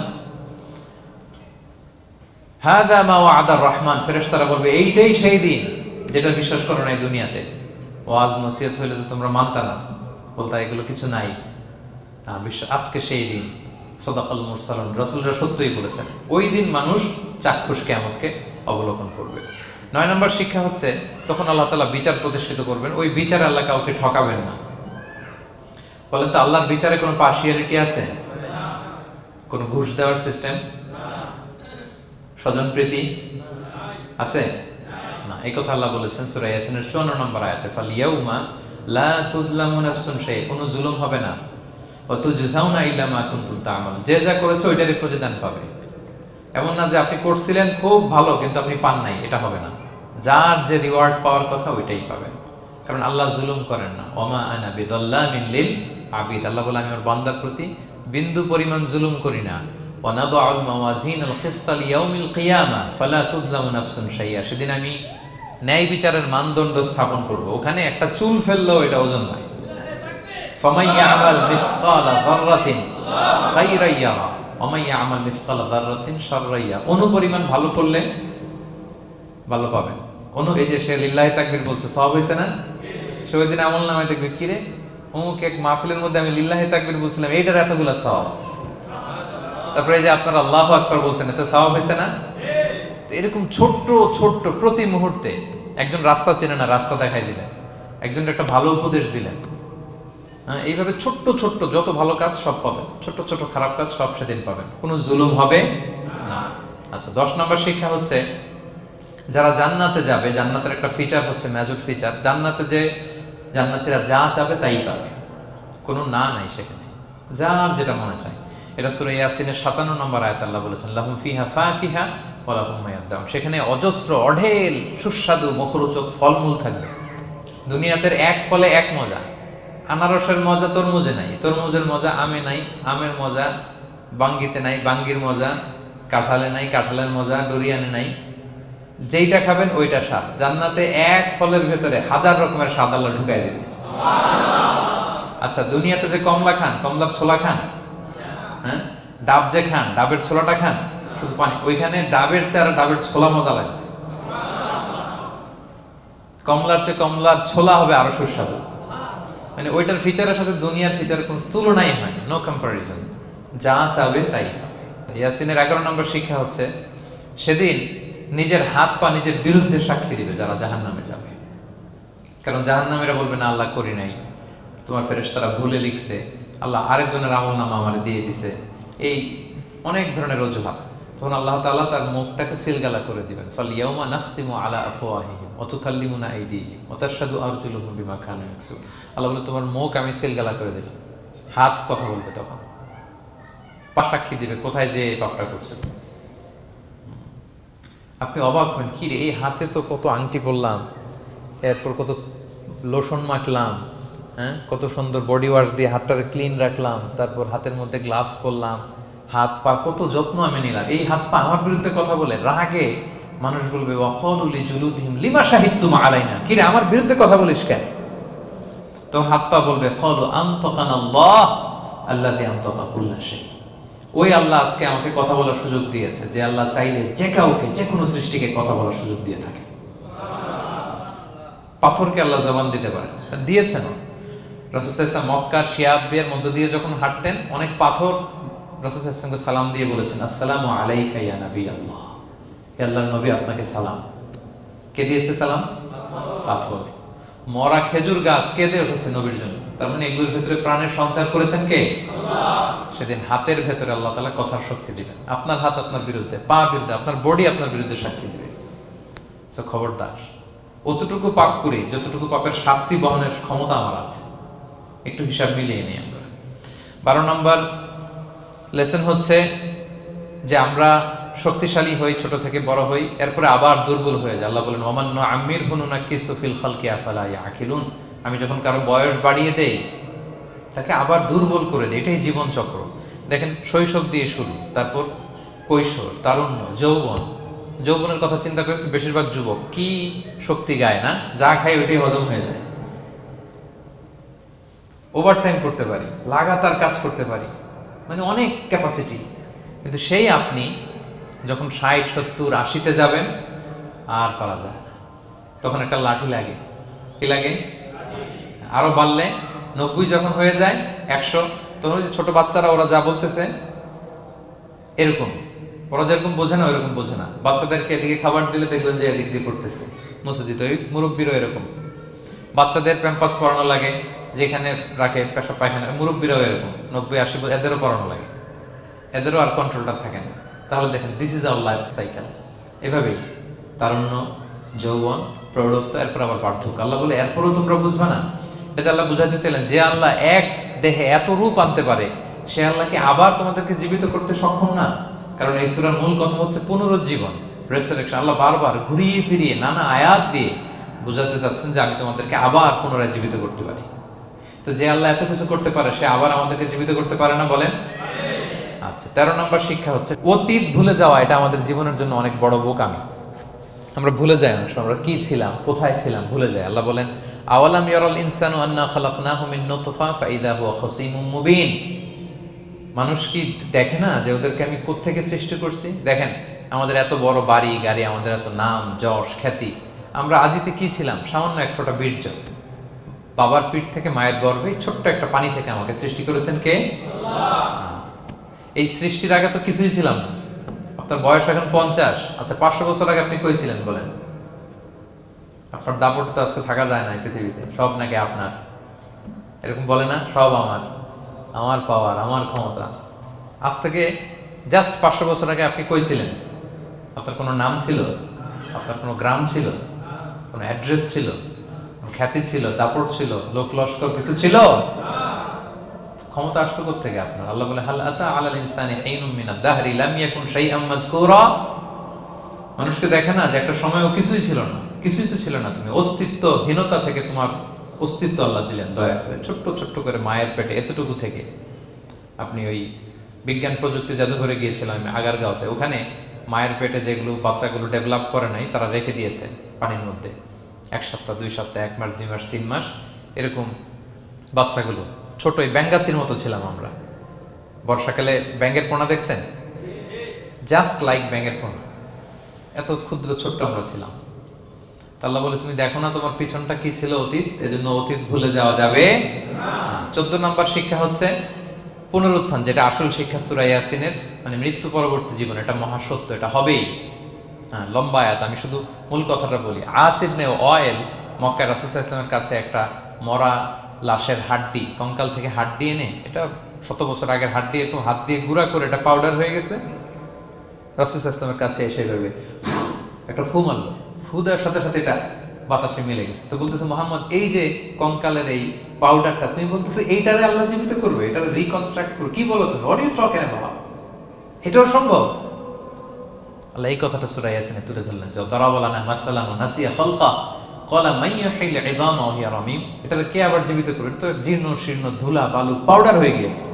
হাযা মা ওয়া'দার রহমান, ফেরেশতারা বলবে এইটাই সেই দিন যেটা বিশ্বাস করো না এই দুনিয়াতে। ওয়াজ নসিহত হইলে তো তোমরা মানতা না, বলতা এগুলো কিছু নাই। আজকে সেই দিন। সাদাকাল মুরসালুন, রাসূলরা সত্যই বলেছেন। ওই দিন মানুষ চাক্ষুষ কিয়ামতকে অবলোকন করবে। 9 নম্বর শিক্ষা হচ্ছে, তখন আল্লাহ তাআলা বিচার প্রতিষ্ঠিত করবেন। ওই বিচারে আল্লাহ কাউকে ঠকাবেন না। বলেন তো, আল্লাহর বিচারে কোনো পার্শিয়ালিটি আছে? কোনো ঘুষ দেওয়ার সিস্টেম, স্বজনপ্রীতি আছে না? এই কথা আল্লাহ বলেছেন সূরা ইয়াসিনের 54 নম্বর আয়াতে, ফালিয়াউমা লা তুযলামু নাফসুন শাই, কোনো জুলুম হবে না। ওয়া তুজজাউনা ইল্লা মা কুনতুম তা'মালুন, যে যা করেছো ওইটারই প্রতিদান পাবে। এমন না যে আপনি করছিলেন খুব ভালো কিন্তু আপনি পান নাই, এটা হবে না। যার যে রিওয়ার্ড পাওয়ার কথা ওইটাই পাবেন, কারণ আল্লাহ জুলুম করেন না। ওমা আনা বিযাল্লামিন লিল আবিদ, আল্লাহ বলে আমি আমার বান্দার প্রতি বিন্দু পরিমাণ জুলুম করি না। ওয়া নাদউল মাওয়াজিনাল কিসতা লিয়াউমিল কিয়ামা ফালা তুযলামু নাফসুন শাইআ, সেদিন আমি ন্যায় বিচারের মানদণ্ড স্থাপন করব, ওখানে একটা চুল ফেললেও এটা ওজন নয়। ফামান ইয়ামাল মিসকালা যাররাতিন খাইরান ইয়ারা ওয়া মান ইয়ামাল মিসকালা যাররাতিন শাররান ইয়ারা। অনুপরিমাণ ভালো করলে ভালো পাবেন। এই যে সে লিল্লাহি তাকবীর বলছে, সওয়াব হইছে না? সে ওই দিন আমলনামায় দেখবে কি রে, অমুক এক মাহফিলের মধ্যে আমি লিল্লাহি তাকবীর বলছিলাম, এইটার এতগুলা সওয়াব। তারপরে এই যে আপনারা আল্লাহু আকবার বলছেন, এতে সওয়াব হইছে না? তো এরকম ছোট্ট ছোট্ট প্রতি মুহূর্তে একজন রাস্তা চেনে না, রাস্তা দেখাই দিলেন, একজন একটা ভালো উপদেশ দিলেন। এইভাবে ছোট্ট ছোট্ট যত ভালো কাজ সব পাবেন, ছোট্ট ছোট্ট খারাপ কাজ সব সেদিন পাবেন, কোনো জুলুম হবে না। আচ্ছা, 10 নম্বর শিক্ষা হচ্ছে যারা জান্নাতে যাবে, জান্নাতের একটা ফিচার হচ্ছে, মেজর ফিচার, জান্নাতে যে জান্নাতীরা যা চাবে তাই পাবে, কোনো না নাই সেখানে, যার যেটা মনে চায়। এটা সূরা ইয়াসিনের 57 নম্বর আয়াত আল্লাহ বলেছেন, লাহুম ফিহা ফাকিহা ওয়া লাহুম মা ইয়াদদাউন। সেখানে অজস্র অঢেল সুস্বাদু মুখরোচক ফলমূল থাকবে। দুনিয়াতে এক ফলে এক মজা, আনারসের মজা তরমুজে নাই, তরমুজের মজা আমে নাই, আমের মজা বাঙ্গিতে নাই, বাঙ্গির মজা কাঁঠালে নাই, কাঁঠালের মজা ডুরিয়ানে নাই। যেইটা খাবেন ওইটা স্বাদ। জান্নাতে এক ফলের ভেতরে 1000 রকমের স্বাদ আল্লাহ ঢুকাই দেবে। আচ্ছা, দুনিয়াতে যে কমলা খান, কমলার ছোলা খান, হ্যাঁ, ডাব যে খান, ডাবের ছোলাটা খান, শুধু পানি। ওইখানে ডাবের চেয়ে আর ডাবের ছোলা মজা লাগে। কমলার চেয়ে কমলার ছোলা হবে আরো সুস্বাদু। মানে ওইটার ফিচারের সাথে দুনিয়ার ফিচারের কোনো তুলনাই হয় না, নো কম্পারিজন। যা চাবে তাই। ইয়াসিনের 11 নম্বর শিক্ষা হচ্ছে সেদিন নিজের হাত পা নিজের বিরুদ্ধে সাক্ষী দিবে যারা জাহান্নামে যাবে। কারণ জাহান্নামীরা বলবে না আল্লাহ করি নাই, তোমার ফেরেশতারা ভুলে লিখছে, আল্লাহ আরেকজনের আমলনামা আমারে দিয়ে দিছে, এই অনেক ধরনের অজুহাত। তখন আল্লাহ তাআলা তার মুখটাকে সিলগালা করে দিবেন। ফালইয়াউমা নাখতিমু আলা আফওয়াহিহিম ওয়া তুকাল্লিমুনা আইদিহিম ওয়া তাশহাদু আরজুলুহুম বিমা কানু ইয়াকসিবুন। আল্লাহ বলে তোমার মুখ আমি সিলগালা করে দিলাম, হাত কথা বলবে, তখন পা সাক্ষী দিবে কোথায় যে পাপটা করছে। আপনি অবাক হবেন, কি রে, এই হাতে তো কত আংটি পরলাম, এরপর কত লোশন মাখলাম, হ্যাঁ, কত সুন্দর বডি ওয়াশ দিয়ে হাতটাকে ক্লিন রাখলাম, তারপর হাতের মধ্যে গ্লাভস পরলাম, হাত পা কত যত্ন আমি নিলাম, এই হাত পা আমার বিরুদ্ধে কথা বলে। রাগে মানুষ বলবে ওয়াকালু লিজুলুদিহিম লিমা শাহিদতুম আলাইনা, কি রে আমার বিরুদ্ধে কথা বলিস কেন? তখন হাত পা বলবে ক্বালু আনতাকানাল্লাহ আল্লাযী আনতাকা কুল্লা শাই। ওই আল্লাহ আজকে আমাকে কথা বলার সুযোগ দিয়েছে, যে আল্লাহ চাইলে যে কাউকে যে কোনো সৃষ্টিকে কথা বলার সুযোগ দিয়ে থাকে। পাথরকে আল্লাহ জবান দিতে পারে, দিয়েছেন। রাসূল সাল্লাল্লাহু আলাইহি ওয়াসাল্লাম মক্কার শিয়াবের মধ্য দিয়ে যখন হাঁটতেন, অনেক পাথর রাসূল সাল্লাল্লাহু আলাইহি ওয়াসাল্লামকে সালাম দিয়ে বলেছেন, আসসালামু আলাইকা ইয়া নবী আল্লাহ, হে আল্লাহর নবী আপনাকে সালাম। কে দিয়েছে সালাম? পাথর। মরা খেজুর গাছ কেঁদে উঠেছে নবীর জন্য, তার মানে এগুলোর ভিতরে প্রাণের সঞ্চার করেছেন কে? আল্লাহ। সেদিন হাতের ভেতরে আল্লাহ তাআলা কথার শক্তি দিবেন। আপনার হাত আপনার বিরুদ্ধে, পা বিরুদ্ধে, আপনার বডি আপনার বিরুদ্ধে সাক্ষী দিবে। সো খবরদার, অতটুকু পাপ করি যতটুকু পাপের শাস্তি বহনের ক্ষমতা আমার আছে, একটু হিসাব মিলিয়ে নিই আমরা। 12 নম্বর লেসন হচ্ছে যে আমরা শক্তিশালী হই, ছোট থেকে বড় হই, এরপরে আবার দুর্বল হয়ে যায়। আল্লাহ বলেন ওয়ামান নুআম্মিরহু নুনাক্কিসু ফিল খালকি আফালা ইয়াকিলুন। আমি যখন কারো বয়স বাড়িয়ে দেই তাকে আবার দুর্বল করে দেয়। এটাই জীবন চক্র। দেখেন, শৈশব দিয়ে শুরু, তারপর কৈশোর, তারুণ্য, যৌবন। যৌবনের কথা চিন্তা করে তো বেশিরভাগ যুবক কি শক্তি গায় না, যা খায় ওইটাই হজম হয়ে যায়। ওভারটাইম করতে পারি, লাগাতার কাজ করতে পারি, মানে অনেক ক্যাপাসিটি। কিন্তু সেই আপনি যখন 60, 70, 80-তে যাবেন আর পারা যায় না, তখন একটা লাঠি লাগে। কি লাগে? আরো বাড়লে 90 যখন হয়ে যায়, 100, তখন ওই যে ছোট বাচ্চারা ওরা যা বলতেছে এরকম, ওরা যেরকম বোঝে না ওইরকম বোঝে না। বাচ্চাদেরকে এদিকে খাবার দিলে দেখবেন যে এদিক দিয়ে করতেছে, মুসজিদ। ওই মুরব্বীরও এরকম, বাচ্চাদের প্যাম্পাস পরানো লাগে, যেখানে রাখে পেশাব পায়খানা, মুরব্বীরাও এরকম 90, 80 এদেরও পরানো লাগে, এদেরও আর কন্ট্রোলটা থাকে না। তাহলে দেখেন, this is our life cycle. এভাবেই তারুণ্য, যৌবন, প্রৌঢ়ত্ব, এরপর আবার বার্ধক্য। আল্লাহ বলে এরপরও তোমরা বুঝবে না। এটা আল্লাহ বুঝাতে চাইলেন যে আল্লাহ এক দেহে এত রূপ আনতে পারে, সে আল্লাহকে আবার তোমাদেরকে জীবিত করতে সক্ষম না? কারণ এই সূরার মূল কথা হচ্ছে পুনরুজ্জীবন, রেসারেকশন। আল্লাহ বারবার ঘুরিয়ে ফিরিয়ে নানা আয়াত দিয়ে বুঝাতে চাচ্ছেন যে আমি তোমাদেরকে আবার পুনরায় জীবিত করতে পারি। তো যে আল্লাহ এত কিছু করতে পারে, সে আবার আমাদেরকে জীবিত করতে পারে না? বলেন। আচ্ছা, 13 নম্বর শিক্ষা হচ্ছে অতীত ভুলে যাওয়া। এটা আমাদের জীবনের জন্য অনেক বড় বোকামি। আমরা ভুলে যাই অনেক সময় আমরা কি ছিলাম, কোথায় ছিলাম, ভুলে যাই। আল্লাহ বলেন আওয়ালাম ইয়ারাল ইনসানু আন্না খালাকনাহু মিন নুতফা ফাইদা হুয়া খাসীমুম মুবিন। মানুষ কি দেখে না যে ওদেরকে আমি কোত্থেকে সৃষ্টি করছি? দেখেন আমাদের এত বড় বাড়ি গাড়ি, আমাদের এত নাম যশ খ্যাতি, আমরা আদিতে কি ছিলাম? সামান্য এক ফোঁটা বীর্য। বাবার পিঠ থেকে মায়ের গর্ভে ছোট্ট একটা পানি থেকে আমাকে সৃষ্টি করেছেন কে? এই সৃষ্টির আগে তো কিছুই ছিলাম না। আপনার বয়স এখন 50। আচ্ছা 500 বছর আগে আপনি কই ছিলেন বলেন? আপনার দাপটে তো আজকে থাকা যায় না এই পৃথিবীতে। সব নাকি আপনার, এরকম বলে না? সব আমার, আমার পাওয়ার, আমার ক্ষমতা। আজ থেকে জাস্ট 500 বছর আগে আপনি কই ছিলেন? আপনার কোনো নাম ছিল? আপনার কোনো গ্রাম ছিল? কোনো অ্যাড্রেস ছিল? খ্যাতি ছিল? দাপট ছিল? লোক লস্কর কিছু ছিল? ক্ষমতা আসলো কোত্থেকে আপনার? আল্লাহ বলে হাল আতা আলাল ইনসানি হিনুম মিনাদ দাহরি লাম ইয়াকুন শাইআম মাযকুরা। মানুষকে দেখে না যে একটা সময়ও কিছুই ছিল না? কিছুই তো ছিল না। তুমি অস্তিত্বহীনতা থেকে তোমার অস্তিত্ব আল্লাহ দিলেন দয়া করে, ছোট্ট ছোট্ট করে মায়ের পেটে এতটুকু থেকে। আপনি ওই বিজ্ঞান প্রযুক্তি জাদুঘরে গিয়েছিলাম আমি আগারগাঁওতে, ওখানে মায়ের পেটে যেগুলো বাচ্চাগুলো ডেভেলপ করে নাই তারা রেখে দিয়েছে পানির মধ্যে 1 সপ্তাহ 2 সপ্তাহ 1 মাস 2 মাস 3 মাস এরকম বাচ্চাগুলো ছোট, ওই ব্যাঙ্গাচির মতো ছিলাম আমরা। বর্ষাকালে ব্যাঙের পোনা দেখছেন? জাস্ট লাইক ব্যাঙের পোনা, এত ক্ষুদ্র ছোট্ট আমরা ছিলাম। আল্লাহ বলে তুমি দেখো না তোমার পিছনটা কি ছিল? অতীত। এজন্য অতীত ভুলে যাওয়া যাবে না। 14 নম্বর শিক্ষা হচ্ছে পুনরুত্থান, যেটা আসল শিক্ষা সূরা ইয়াসিনের, মানে মৃত্যু পরবর্তী জীবন। এটা মহাসত্য, এটা হবেই। লম্বা আয়াত, আমি শুধু মূল কথাটা বলি। আস ইবনে ওয়াইল মক্কায় রাসূল সাল্লাল্লাহু আলাইহি ওয়াসাল্লামের কাছে একটা মরা লাশের হাড্ডি, কঙ্কাল থেকে হাড্ডি এনে, এটা 100 বছর আগের হাড্ডি, এরকম হাত দিয়ে গুঁড়া করে এটা পাউডার হয়ে গেছে। রাসূল সাল্লাল্লাহু আলাইহি ওয়াসাল্লামের কাছে এসে ভাবে একটা ফু মারলো, ফু দেওয়ার সাথে সাথে এটা বাতাসে মিলে গেছে। তো বলতেছে মুহাম্মদ, এই যে কঙ্কালের এই পাউডারটা তুমি বলতেছো এইটারে আল্লাহ জীবিত করবে, এটারে রিকনস্ট্রাক্ট করবে, কি বলো তুমি? What you talking about? এটাও সম্ভব? আল্লাহ এই কথাটা সূরা ইয়াসিনে তুলে ধরলেন, যে দারাবা লানা মাসালান ওয়া নাসিয়া খালকা ক্বালা মান ইউহিল ইযামা ওয়া হিয়া রামীম। এটারে কে আবার জীবিত করবে? এটা তো জীর্ণ শীর্ণ ধুলা বালু পাউডার হয়ে গিয়েছে।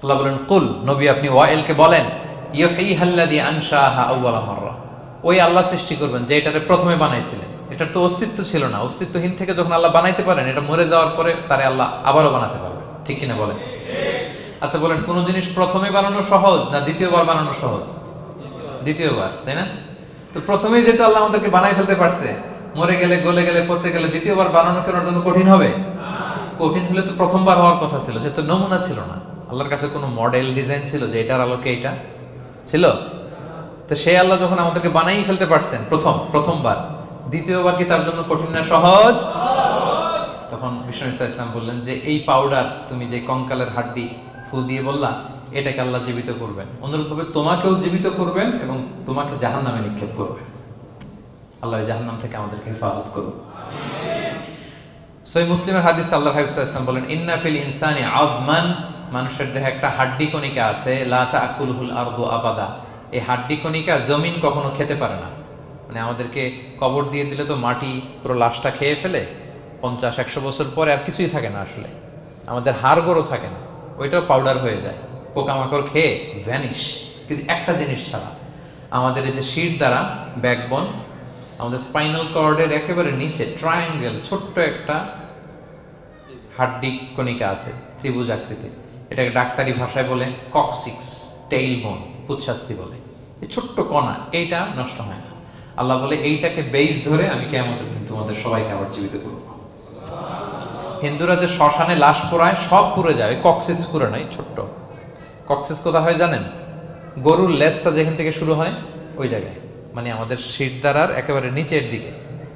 আল্লাহ বলেন, কুল, নবী আপনি ওয়াইলকে বলেন, ইউহিহাল্লাযী আনশাহা আউওয়ালা মাররা, ওই আল্লাহ সৃষ্টি করবেন যে এটারে প্রথমে বানাইছিলেন। এটার তো অস্তিত্ব ছিল না। অস্তিত্বহীন থেকে যখন আল্লাহ বানাইতে পারেন, এটা মরে যাওয়ার পরে তারে আল্লাহ আবারও বানাতে পারবেন। ঠিক কিনা বলেন? আচ্ছা বলেন, কোন জিনিস প্রথমে বানানো সহজ না দ্বিতীয়বার বানানো সহজ? দ্বিতীয়বার, তাই না? তো প্রথমেই যেহেতু আল্লাহ আমাদেরকে বানাই ফেলতে পারছে, মরে গেলে গলে গেলে পচে গেলে দ্বিতীয়বার বানানো কেন জন্য কঠিন হবে? কঠিন হলে তো প্রথমবার হওয়ার কথা ছিল, যেহেতু নমুনা ছিল না। আল্লাহর কাছে কোনো মডেল ডিজাইন ছিল যে এটার আলোকে এটা ছিল? তো সেই আল্লাহ যখন আমাদেরকে বানাই ফেলতে পারছেন প্রথমবার, দ্বিতীয়বার কি তার জন্য কঠিন না সহজ? তখন বিষ্ণু ইসলাম বললেন যে এই পাউডার, তুমি যে কঙ্কালের হাড্ডি ফু দিয়ে বললা, এটাকে আল্লাহ জীবিত করবেন, অনুরূপভাবে তোমাকেও জীবিত করবেন এবং তোমাকে জাহান্নামে নিক্ষেপ করবেন। আল্লাহ জাহান্নাম থেকে আমাদেরকে হেফাজত করুন। সহিহ মুসলিমের হাদিসে আল্লাহর হাবিব সাল্লাল্লাহু আলাইহি ওয়াসাল্লাম বলেন, ইন্না ফিল ইনসানি আযমান, মানুষের দেহে একটা হাড্ডি কণিকা আছে, লা তাকুলুল আরদু আবাদা, এই হাড্ডি কণিকা জমিন কখনো খেতে পারে না। মানে আমাদেরকে কবর দিয়ে দিলে তো মাটি পুরো লাশটা খেয়ে ফেলে, 50-100 বছর পরে আর কিছুই থাকে না আসলে, আমাদের হাড় গোড়ও থাকে না, ওইটাও পাউডার হয়ে যায়, পোকামাকড় খেয়ে ভ্যানিশ। কিন্তু একটা জিনিস ছাড়া, আমাদের এই যে শির দ্বারা ব্যাকবোন, আমাদের স্পাইনাল কর্ডের একেবারে নিচে ট্রায়াঙ্গেল ছোট্ট একটা হাড্ডি কণিকা আছে, ত্রিভুজ আকৃতির। এটাকে ডাক্তারি ভাষায় বলে কক্সিক্স, টেইল বোন, পুচ্ছাস্তি বলে। এই ছোট্ট কণা, এইটা নষ্ট হয় না। আল্লাহ বলে এইটাকে বেইস ধরে আমি কিয়ামতের দিন তোমাদের সবাইকে আবার জীবিত করব। হিন্দুরা যে শ্মশানে লাশ পোড়ায়, সব পুড়ে যায়, কক্সিক্স পুড়ে নয়, ছোট্ট কক্সিক্স কোথা হয় জানেন? গরুর লেজটা যেখান থেকে শুরু হয় ওই জায়গায়, মানে আমাদের শিরদাঁড়ার একেবারে নিচের দিকে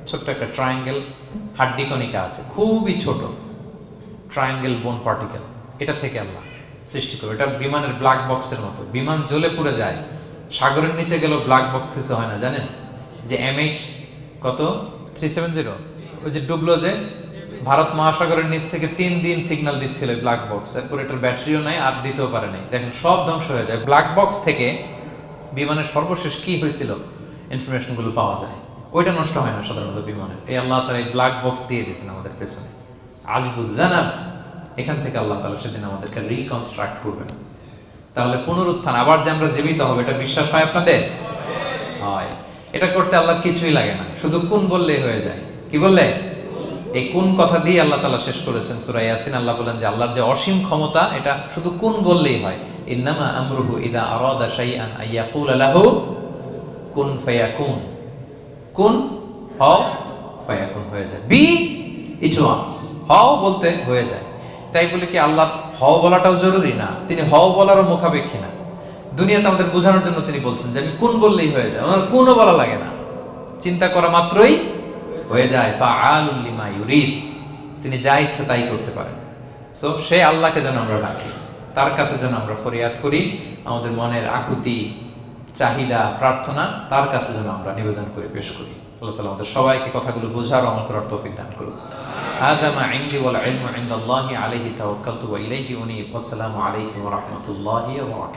ছোট্ট একটা ট্রায়াঙ্গেল হাড্ডি কণিকা আছে, খুবই ছোট ট্রায়াঙ্গেল বোন পার্টিকেল। এটা থেকে আল্লাহ সৃষ্টি করে। এটা বিমানের ব্ল্যাক বক্সের মতো, বিমান জ্বলে পুড়ে যায়, সাগরের নিচে গেলেও ব্ল্যাক বক্স কিছু হয় না। জানেন যে MH কত 370, ওই যে ডুবলো, যে ভারত মহাসাগরের নিচ থেকে 3 দিন সিগন্যাল দিচ্ছিল ব্ল্যাক বক্স, এরপর এটার ব্যাটারিও নাই, আর দিতেও পারে নাই, দেখেন সব ধ্বংস হয়ে যায়। ব্ল্যাক বক্স থেকে বিমানের সর্বশেষ কি হয়েছিল ইনফরমেশন গুলো পাওয়া যায়, ওইটা নষ্ট হয় না সাধারণত বিমানের। এই আল্লাহ তাআলা এই ব্ল্যাক বক্স দিয়ে দিয়েছেন আমাদের পেছনে, আজবুল জানাব। এখান থেকে আল্লাহ তাআলা সেদিন আমাদেরকে রিকনস্ট্রাক্ট করবেন। তাহলে পুনরুত্থান, আবার যে আমরা জীবিত হব, এটা বিশ্বাস হয় আপনাদের? হয়। এটা করতে আল্লাহর কিছুই লাগে না, শুধু কোন বললেই হয়ে যায়। কি বললে? এই কুন কথা দিয়ে আল্লাহ তাআলা শেষ করেছেন সূরা ইয়াসিন। আল্লাহ বলেন যে আল্লাহর যে অসীম ক্ষমতা, এটা শুধু কুন বললেই হয়। ইন্নামা আমরুহু ইযা আরাদা শাইআন আইয়াকুলা লাহু কুন ফায়াকুন। কুন হও, ফায়াকুন হয়ে যায়। বি ইট ওয়াজ, হও বলতে হয়ে যায়। তাই বলে কি আল্লাহ হও বলাটাও জরুরি না, তিনি হও বলারও মুখাপেক্ষী না। দুনিয়াতে আমাদের বোঝানোর জন্য তিনি বলছেন যে আমি কুন বললেই হয়ে যায়, ওনার কুনও বলা লাগে না, চিন্তা করা মাত্রই হয়ে যায়। ফাআলুল লিমা ইউরিদ, তিনি যা ইচ্ছা তাই করতে পারেন। সো সে আল্লাহকে যেন আমরা ডাকি, তার কাছে যেন আমরা ফরিয়াদ করি, আমাদের মনের আকুতি, চাহিদা, প্রার্থনা তার কাছে যেন আমরা নিবেদন করে পেশ করি। আল্লাহ তাআলা আমাদের সবাইকে কথাগুলো বোঝার, আমল করার তৌফিক দান করুন। হাযা মা ইনদি ওয়াল ইলমু ইনদাল্লাহি আলাইহি তাওয়াক্কালতু ওয়া ইলাইহি উনীব। আসসালামু আলাইকুম ওয়া রাহমাতুল্লাহি ওয়া বারাকাতুহু।